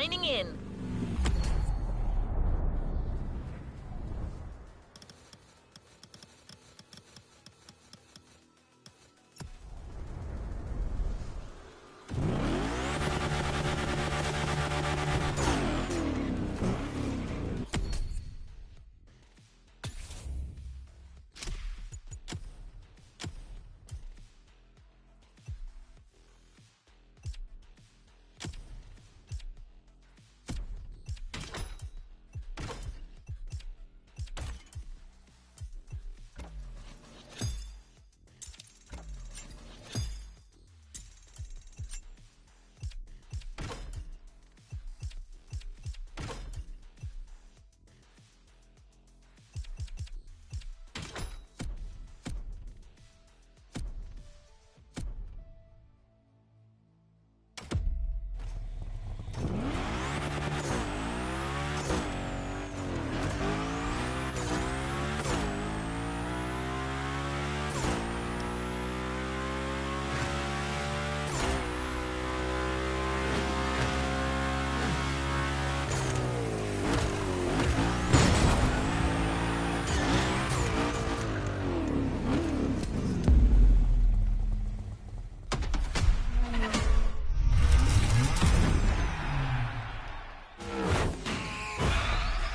joining in.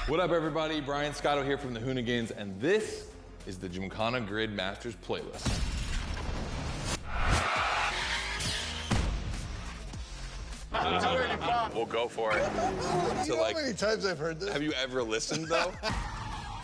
What up, everybody? Brian Scotto here from the Hoonigans, and this is the Gymkhana Grid Masters playlist. We'll go for it. You know how many times I've heard this? Have you ever listened, though?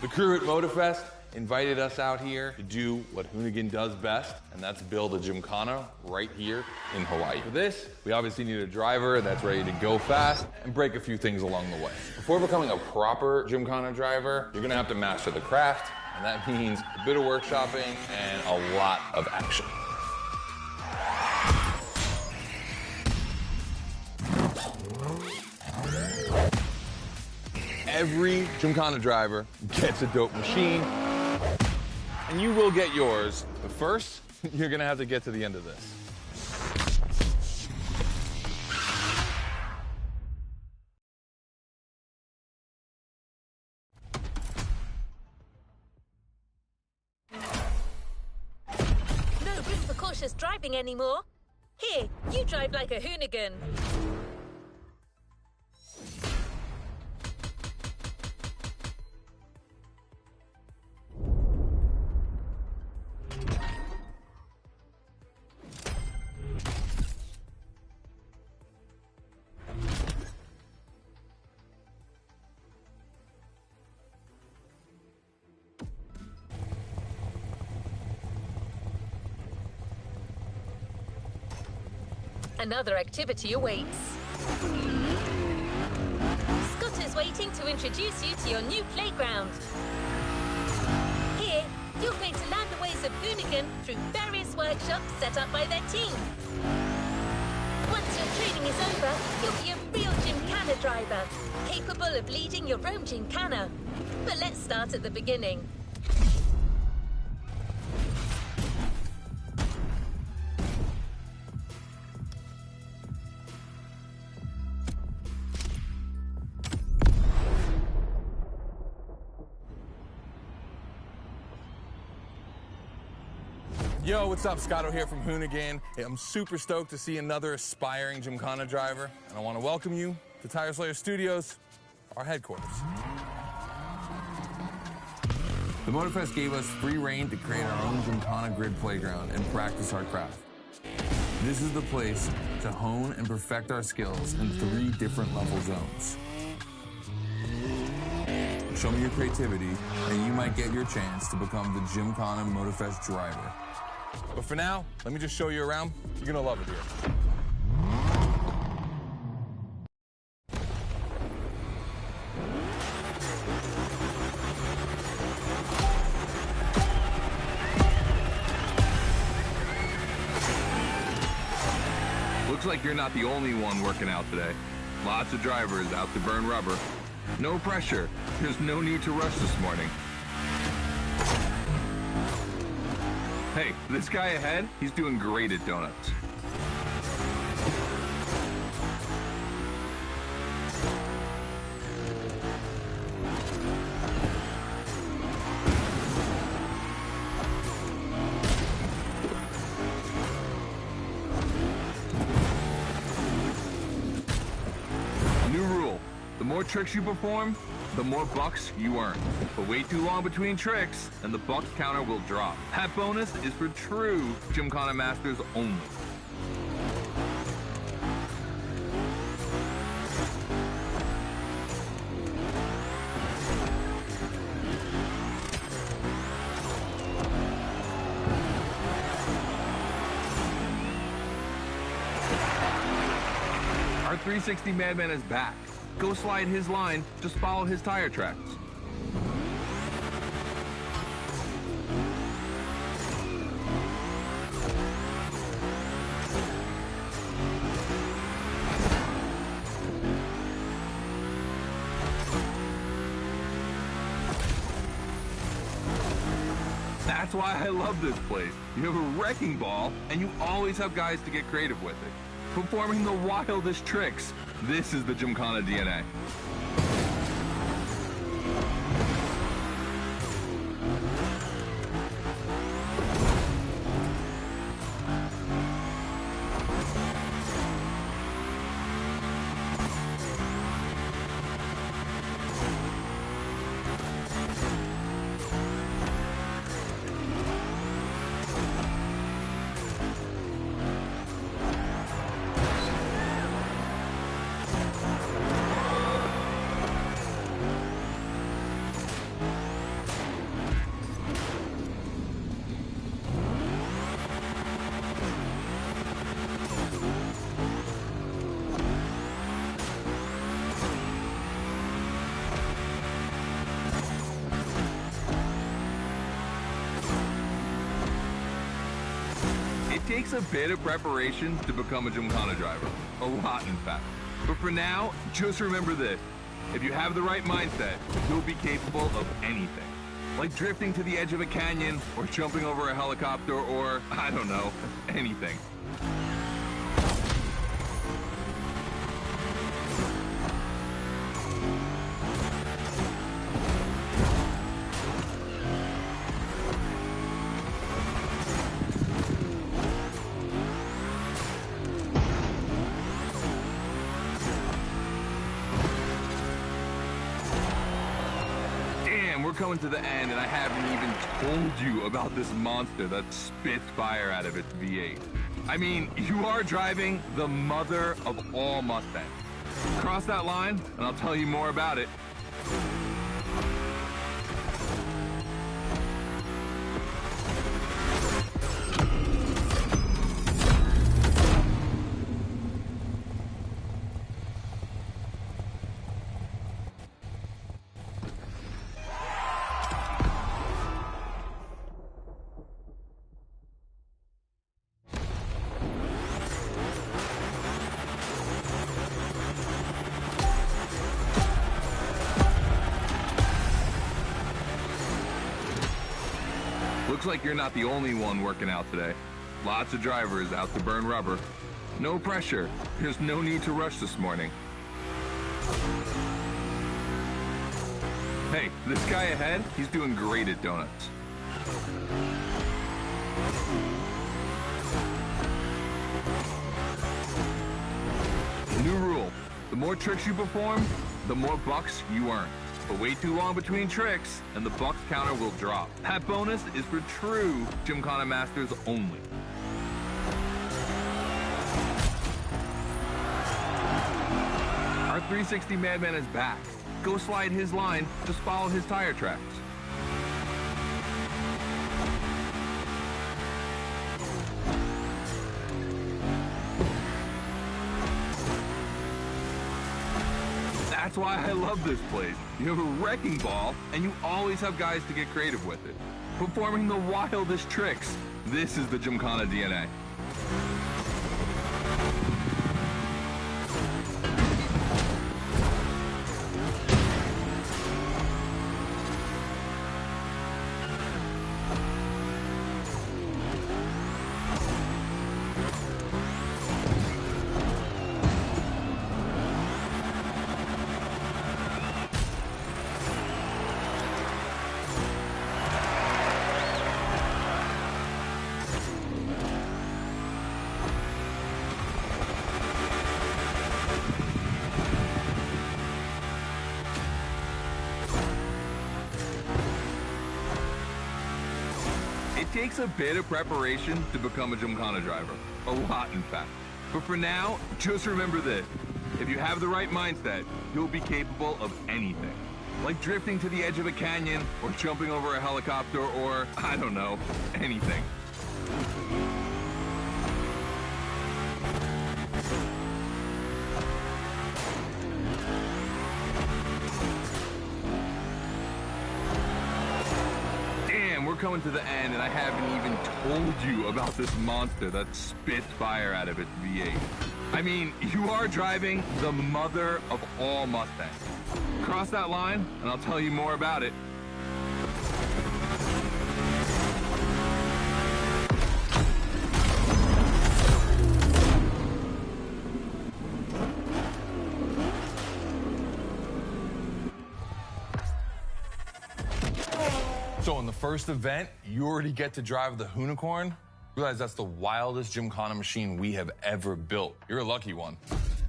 The crew at Motorfest invited us out here to do what Hoonigan does best, and that's build a Gymkhana right here in Hawaii. For this, we obviously need a driver that's ready to go fast and break a few things along the way. Before becoming a proper Gymkhana driver, you're gonna have to master the craft, and that means a bit of workshopping and a lot of action. Every Gymkhana driver gets a dope machine, and you will get yours. But first, you're gonna have to get to the end of this. No room for cautious driving anymore. Here, you drive like a Hoonigan. Another activity awaits. Scott is waiting to introduce you to your new playground. Here, you're going to learn the ways of Hoonigan through various workshops set up by their team. Once your training is over, you'll be a real Gymkhana driver, capable of leading your own Gymkhana. But let's start at the beginning. Yo, what's up? Scotto here from Hoonigan. Hey, I'm super stoked to see another aspiring Gymkhana driver, and I want to welcome you to Tire Slayer Studios, our headquarters. The Motorfest gave us free reign to create our own Gymkhana Grid playground and practice our craft. This is the place to hone and perfect our skills in 3 different level zones. Show me your creativity, and you might get your chance to become the Gymkhana Motorfest driver. But for now, let me just show you around. You're gonna love it here. Looks like you're not the only one working out today. Lots of drivers out to burn rubber. No pressure. There's no need to rush this morning. Hey, this guy ahead, he's doing great at donuts. tricks you perform, the more bucks you earn. But wait too long between tricks, and the bucks counter will drop. That bonus is for true Gymkhana Masters only. Our 360 Madman is back. Go slide his line, just follow his tire tracks. That's why I love this place. You have a wrecking ball, and you always have guys to get creative with it. Performing the wildest tricks. This is the Gymkhana DNA. It takes a bit of preparation to become a Gymkhana driver. A lot, in fact. But for now, just remember this. If you have the right mindset, you'll be capable of anything. Like drifting to the edge of a canyon, or jumping over a helicopter, or, I don't know, anything. We're coming to the end, and I haven't even told you about this monster that spits fire out of its V8. I mean, you are driving the mother of all Mustangs. Cross that line, and I'll tell you more about it. Looks like you're not the only one working out today. Lots of drivers out to burn rubber. No pressure. There's no need to rush this morning. Hey, this guy ahead, he's doing great at donuts. New rule. The more tricks you perform, the more bucks you earn. But wait too long between tricks, and the bucks counter will drop. That bonus is for true Gymkhana Masters only. Our 360 Madman is back. Go slide his line, just follow his tire tracks. That's why I love this place. You have a wrecking ball, and you always have guys to get creative with it. Performing the wildest tricks. This is the Gymkhana DNA. It takes a bit of preparation to become a Gymkhana driver. A lot, in fact. But for now, just remember this. If you have the right mindset, you'll be capable of anything. Like drifting to the edge of a canyon, or jumping over a helicopter, or, I don't know, anything. We're coming to the end, and I haven't even told you about this monster that spits fire out of its V8. I mean, you are driving the mother of all Mustangs. Cross that line, and I'll tell you more about it. So in the first event, you already get to drive the Hoonicorn. Realize that's the wildest Gymkhana machine we have ever built. You're a lucky one.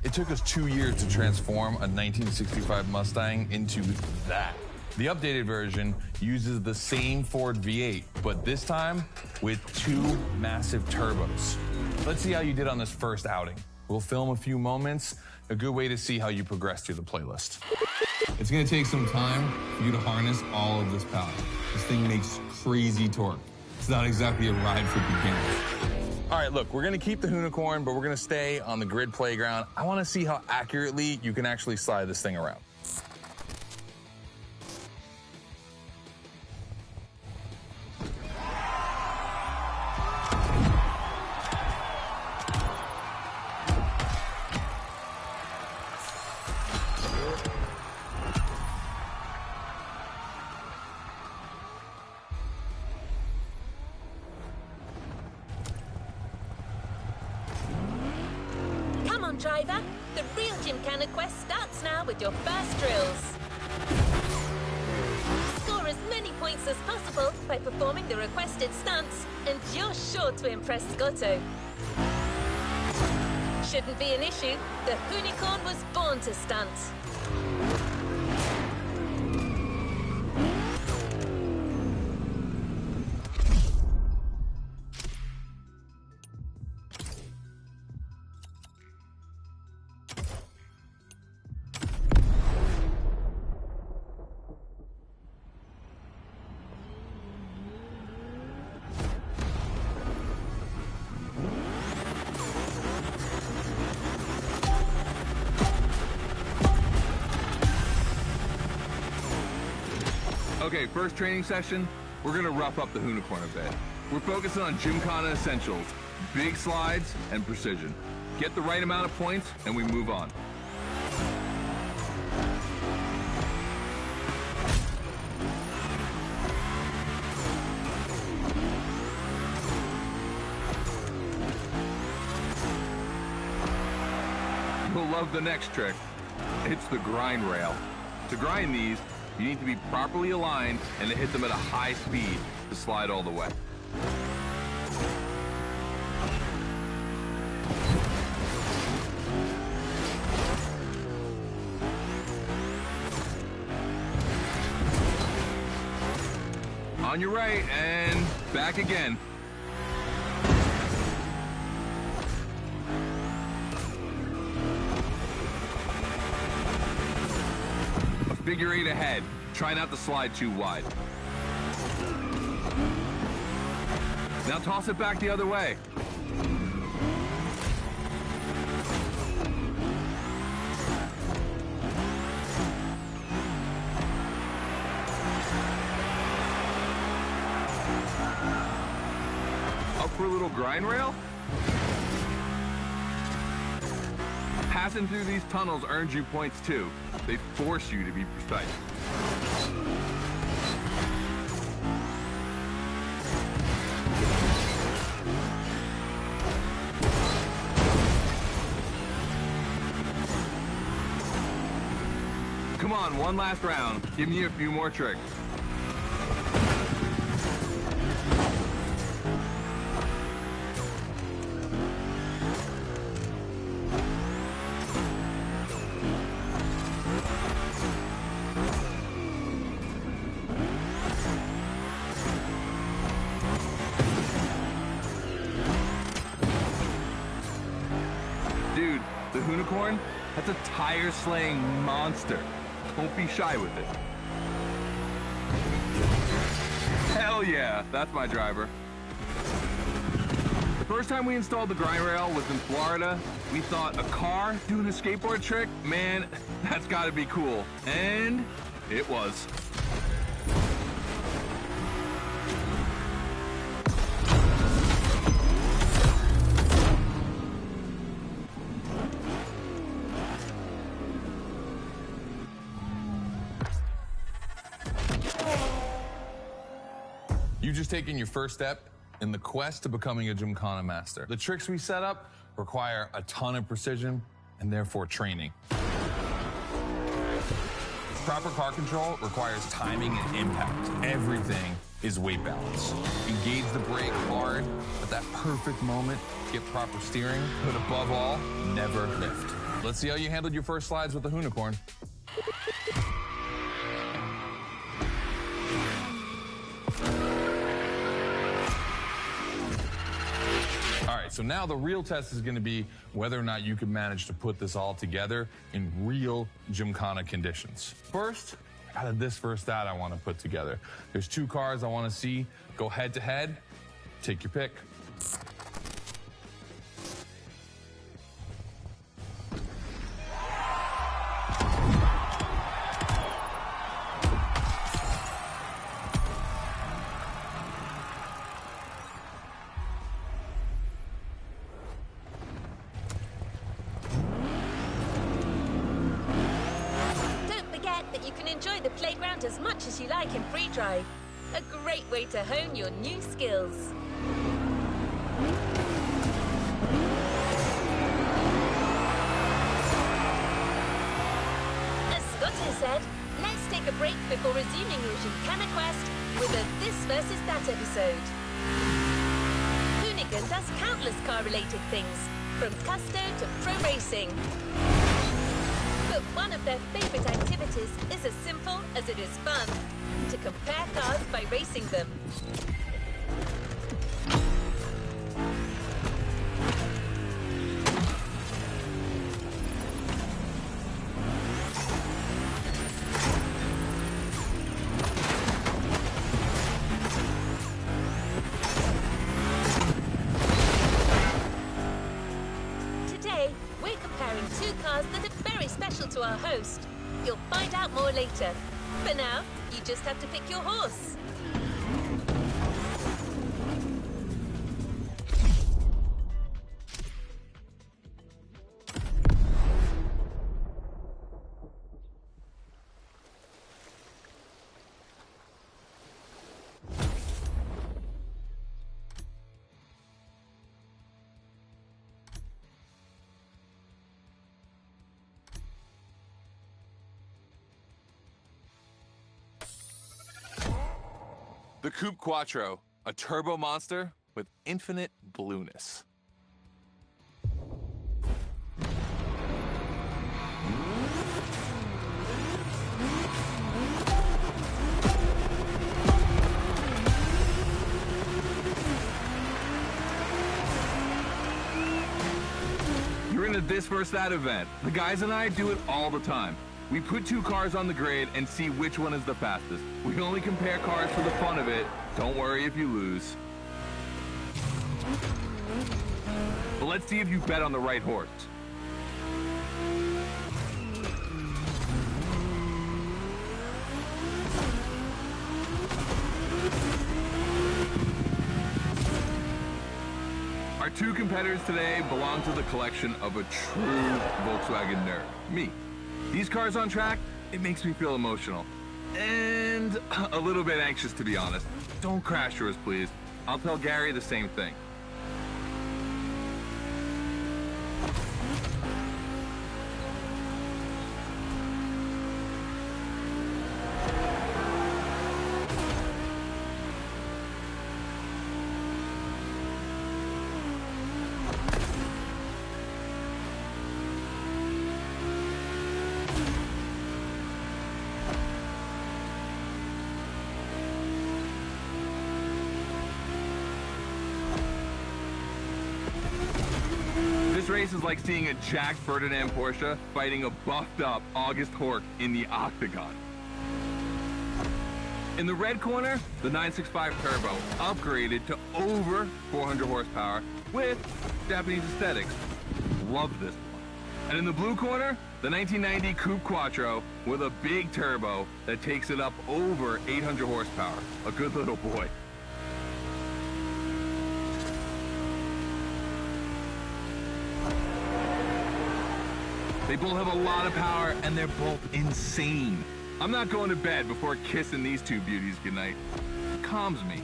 It took us 2 years to transform a 1965 Mustang into that. The updated version uses the same Ford V8, but this time with 2 massive turbos. Let's see how you did on this first outing. We'll film a few moments, a good way to see how you progress through the playlist. It's gonna take some time for you to harness all of this power. This thing makes crazy torque. It's not exactly a ride for beginners. All right, look, we're gonna keep the Hoonicorn, but we're gonna stay on the grid playground. I wanna see how accurately you can actually slide this thing around. Driver, the real Gymkhana quest starts now with your first drills. Score as many points as possible by performing the requested stunts, and you're sure to impress Scotto. Shouldn't be an issue. The Hoonicorn was born to stunt. Okay, first training session, we're gonna rough up the Hoonicorn a bit. We're focusing on Gymkhana essentials, big slides, and precision. Get the right amount of points, and we move on. You'll love the next trick. It's the grind rail. To grind these, you need to be properly aligned and to hit them at a high speed to slide all the way. On your right and back again. Figure 8 ahead. Try not to slide too wide. Now toss it back the other way. Up for a little grind rail? Passing through these tunnels earns you points too. They force you to be precise. Come on, one last round. Give me a few more tricks. Hoonicorn? That's a tire-slaying monster. Don't be shy with it. Hell yeah, that's my driver. The first time we installed the grind rail was in Florida. We thought a car doing a skateboard trick? Man, that's gotta be cool. And it was. You've just taken your first step in the quest to becoming a Gymkhana master. The tricks we set up require a ton of precision and therefore training. Proper car control requires timing and impact. Everything is weight balance. Engage the brake hard at that perfect moment, get proper steering, but above all, never lift. Let's see how you handled your first slides with the Hoonicorn. All right, so now the real test is gonna be whether or not you can manage to put this all together in real Gymkhana conditions. First, out of this first stat I wanna put together. There's two cars I wanna see go head to head. Take your pick. You can enjoy the playground as much as you like in free drive. A great way to hone your new skills. As Scotty said, let's take a break before resuming your Gymkhana quest with a This versus That episode. Hoonigan does countless car-related things, from custo to pro racing. But one of their favorite activities is as simple as it is fun, to compare cars by racing them. Today, we're comparing two cars that are very special to our host. You'll find out more later. For now, you just have to pick your horse. The Coupe Quattro, a turbo monster with infinite blueness. You're in a This versus That event. The guys and I do it all the time. We put two cars on the grid and see which one is the fastest. We only compare cars for the fun of it. Don't worry if you lose. But let's see if you bet on the right horse. Our two competitors today belong to the collection of a true Volkswagen nerd, me. These cars on track, it makes me feel emotional. And a little bit anxious, to be honest. Don't crash yours, please. I'll tell Gary the same thing. This race is like seeing a Jack Ferdinand Porsche fighting a buffed up August Hork in the octagon. In the red corner, the 965 Turbo, upgraded to over 400 horsepower with Japanese aesthetics. Love this one. And in the blue corner, the 1990 Coupe Quattro with a big turbo that takes it up over 800 horsepower. A good little boy. They both have a lot of power, and they're both insane. I'm not going to bed before kissing these two beauties goodnight. It calms me.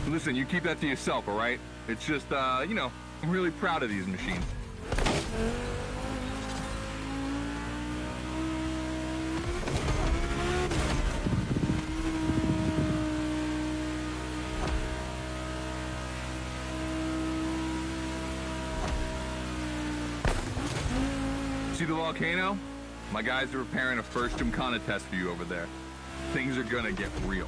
Listen, you keep that to yourself, all right? It's just, you know, I'm really proud of these machines. See the volcano? My guys are preparing a first Gymkhana test for you over there. Things are gonna get real.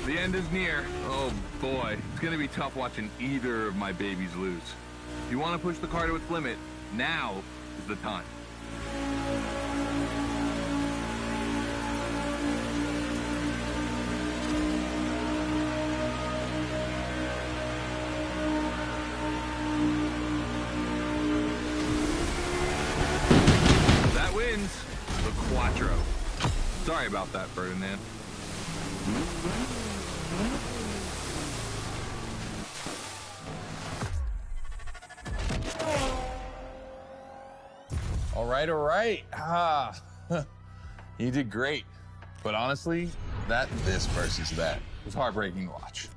The end is near. Oh boy, it's gonna be tough watching either of my babies lose. If you want to push the car to its limit, now is the time. That wins the Quattro. Sorry about that, Ferdinand. All right. You did great. But honestly, this versus that was heartbreaking to watch.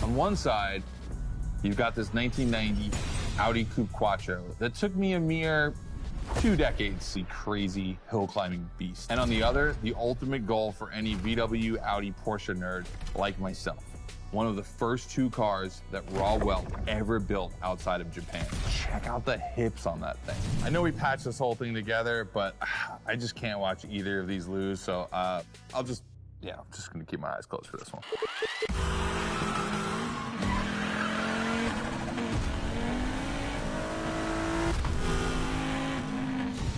On one side, you've got this 1990 Audi Coupe Quattro that took me a mere 2 decades to see crazy hill climbing beast. And on the other, the ultimate goal for any VW, Audi, Porsche nerd like myself. One of the first 2 cars that Raw Welt ever built outside of Japan. Check out the hips on that thing. I know we patched this whole thing together, but I just can't watch either of these lose, so I'm just gonna keep my eyes closed for this one.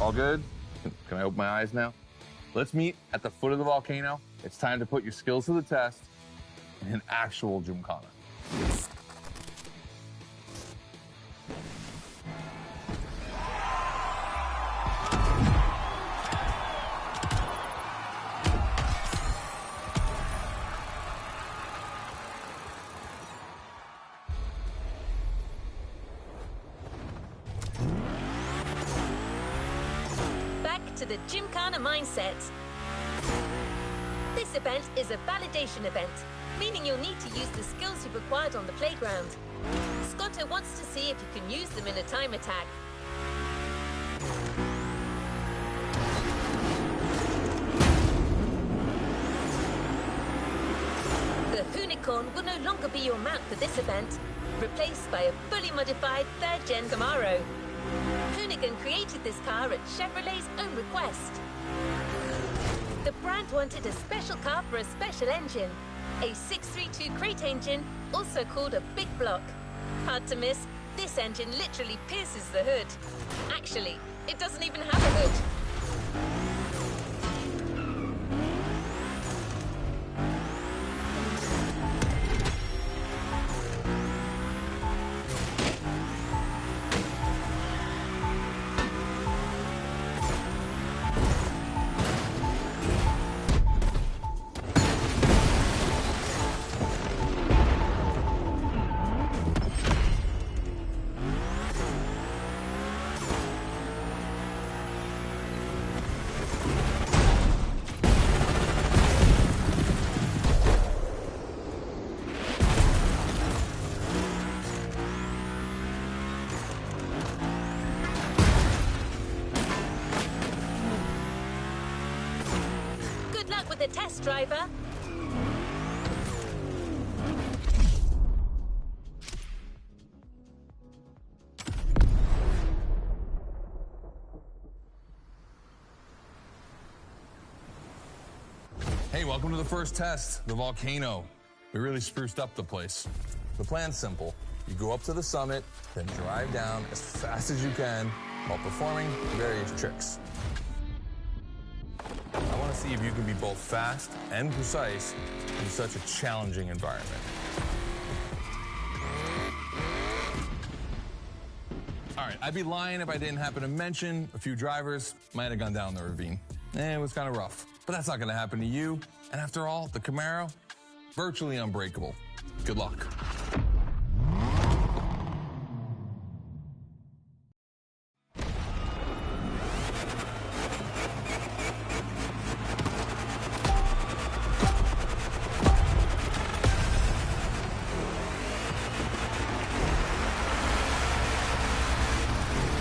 All good? Can I open my eyes now? Let's meet at the foot of the volcano. It's time to put your skills to the test in an actual Gymkhana. To the Gymkhana mindset. This event is a validation event, meaning you'll need to use the skills you've acquired on the playground. Scotto wants to see if you can use them in a time attack. The Hoonicorn will no longer be your mount for this event, replaced by a fully modified 3rd Gen Camaro. Hoonigan created this car at Chevrolet's own request. The brand wanted a special car for a special engine, a 632 crate engine, also called a big block. Hard to miss, this engine literally pierces the hood. Actually, it doesn't even have a hood. With the test driver. Hey, welcome to the first test, the volcano. We really spruced up the place. The plan's simple. You go up to the summit, then drive down as fast as you can while performing various tricks. I want to see if you can be both fast and precise in such a challenging environment. All right, I'd be lying if I didn't happen to mention a few drivers might have gone down the ravine. It was kind of rough, but that's not going to happen to you. And after all, the Camaro, virtually unbreakable. Good luck.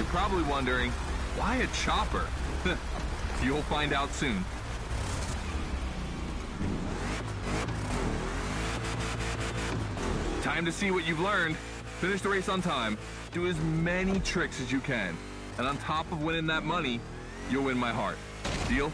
Probably wondering, why a chopper? You'll find out soon. Time to see what you've learned. Finish the race on time. Do as many tricks as you can. And on top of winning that money, you'll win my heart. Deal?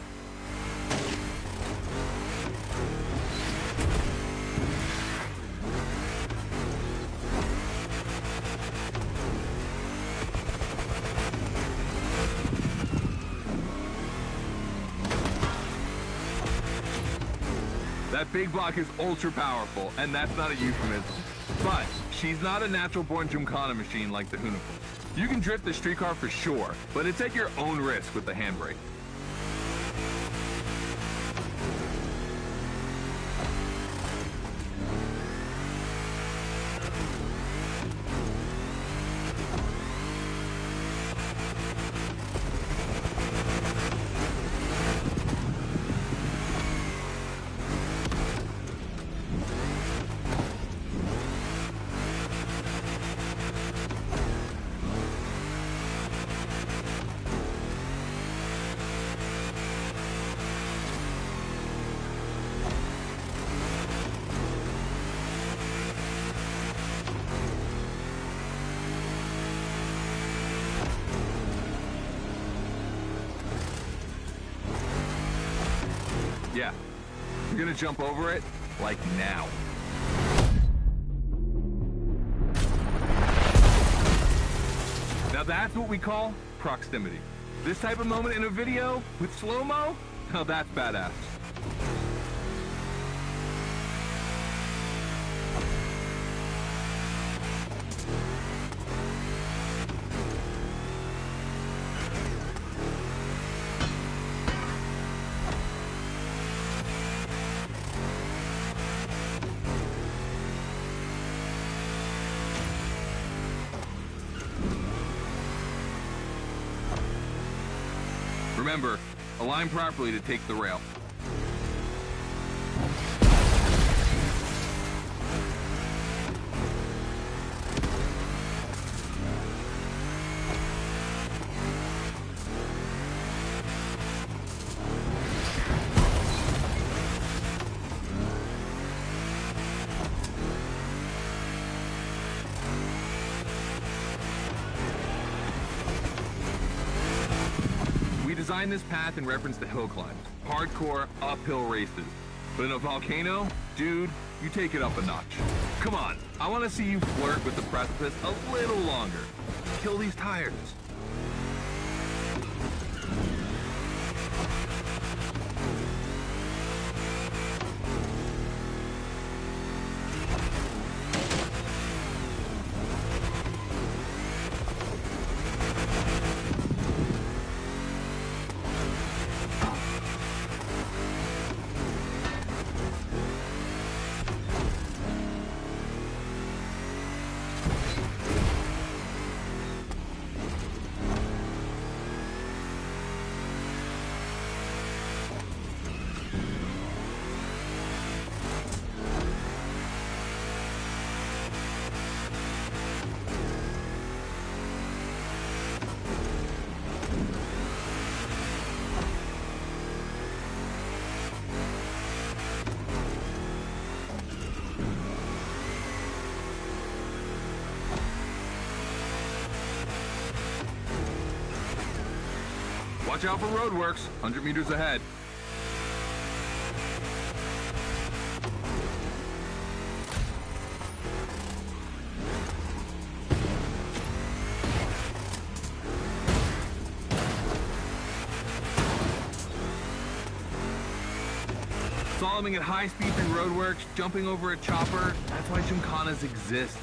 That big block is ultra powerful, and that's not a euphemism. But she's not a natural-born Gymkhana machine like the Hoonicorn. You can drift the street car for sure, but it's at your own risk with the handbrake. Yeah, you're gonna jump over it, like now. Now that's what we call proximity. This type of moment in a video with slow-mo, now that's badass. Remember, align properly to take the rail. Designed this path in reference to hill climbs, hardcore uphill races. But in a volcano, dude, you take it up a notch. Come on, I want to see you flirt with the precipice a little longer. Kill these tires. Watch out for roadworks, 100 meters ahead. Slaloming at high speed through roadworks, jumping over a chopper, that's why Gymkhanas exist.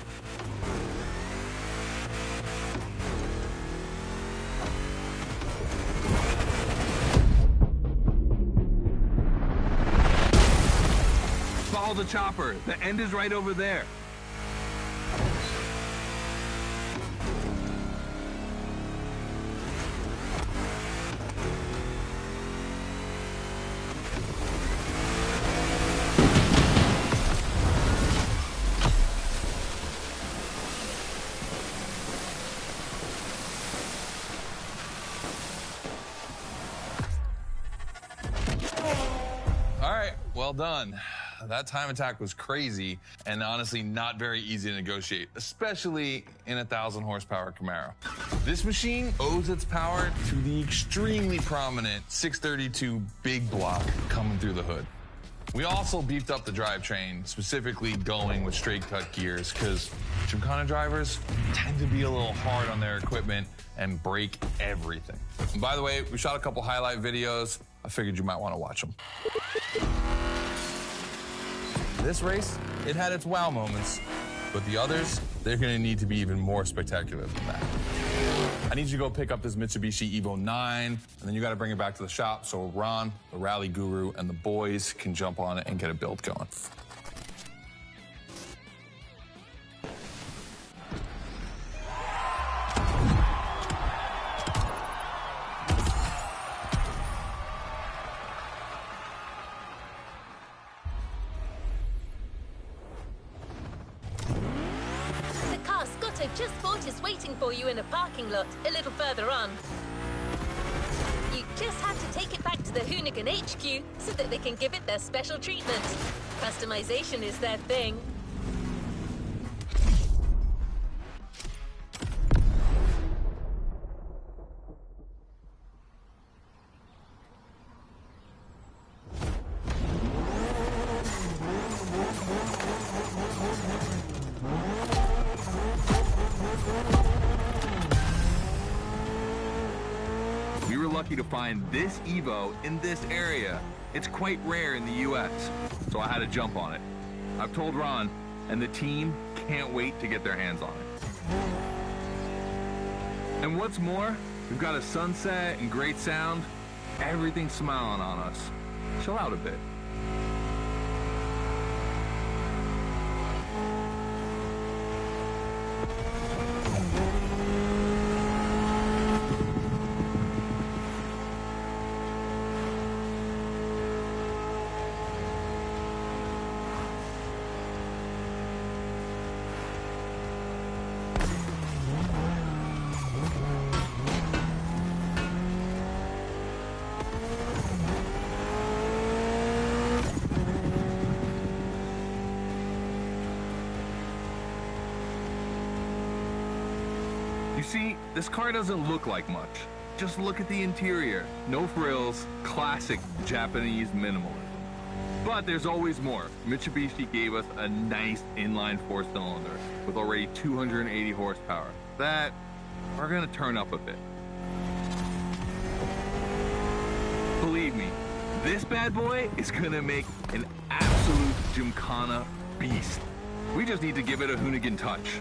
Follow the chopper. The end is right over there. All right, well done. That time attack was crazy and honestly not very easy to negotiate, especially in a 1,000 horsepower Camaro. This machine owes its power to the extremely prominent 632 big block coming through the hood. We also beefed up the drivetrain, specifically going with straight cut gears, because Gymkhana drivers tend to be a little hard on their equipment and break everything. And by the way, we shot a couple highlight videos. I figured you might want to watch them. This race, it had its wow moments, but the others, they're gonna need to be even more spectacular than that. I need you to go pick up this Mitsubishi Evo 9, and then you gotta bring it back to the shop so Ron, the rally guru, and the boys can jump on it and get a build going. Just bought is waiting for you in a parking lot a little further on. You just have to take it back to the Hoonicorn HQ so that they can give it their special treatment. Customization is their thing. We were lucky to find this Evo in this area. It's quite rare in the US, so I had to jump on it. I've told Ron, and the team can't wait to get their hands on it. And what's more, we've got a sunset and great sound. Everything's smiling on us. Chill out a bit. See, this car doesn't look like much. Just look at the interior. No frills, classic Japanese minimalism. But there's always more. Mitsubishi gave us a nice inline four-cylinder with already 280 horsepower. That we're gonna turn up a bit. Believe me, this bad boy is gonna make an absolute Gymkhana beast. We just need to give it a Hoonigan touch.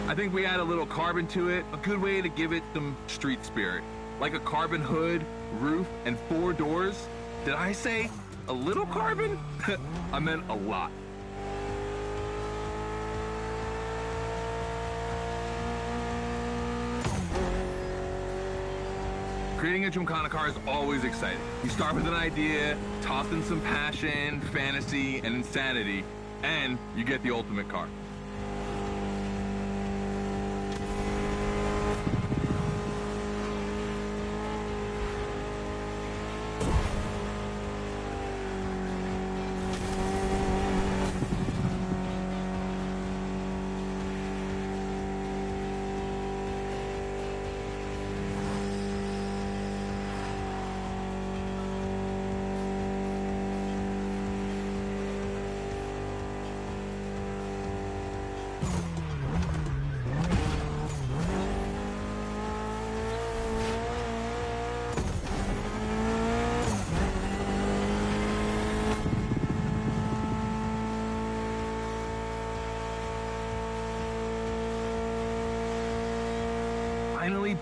I think we add a little carbon to it, a good way to give it some street spirit. Like a carbon hood, roof, and 4 doors. Did I say a little carbon? I meant a lot. Creating a Gymkhana car is always exciting. You start with an idea, toss in some passion, fantasy, and insanity, and you get the ultimate car.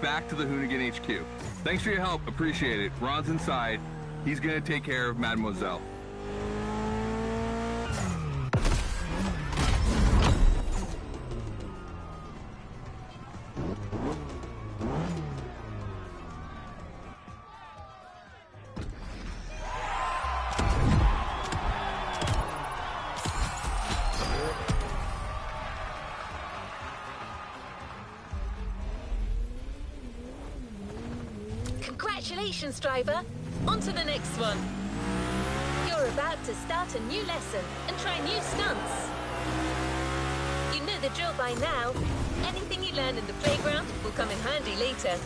back to the Hoonigan HQ. Thanks for your help, appreciate it. Ron's inside. He's gonna take care of Mademoiselle. Congratulations, driver. On to the next one. You're about to start a new lesson and try new stunts. You know the drill by now. Anything you learn in the playground will come in handy later.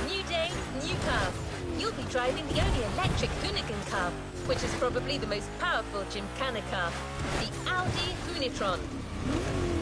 New day, new car. You'll be driving the only electric Hoonigan car, which is probably the most powerful Gymkhana car, the Audi Hoonitron.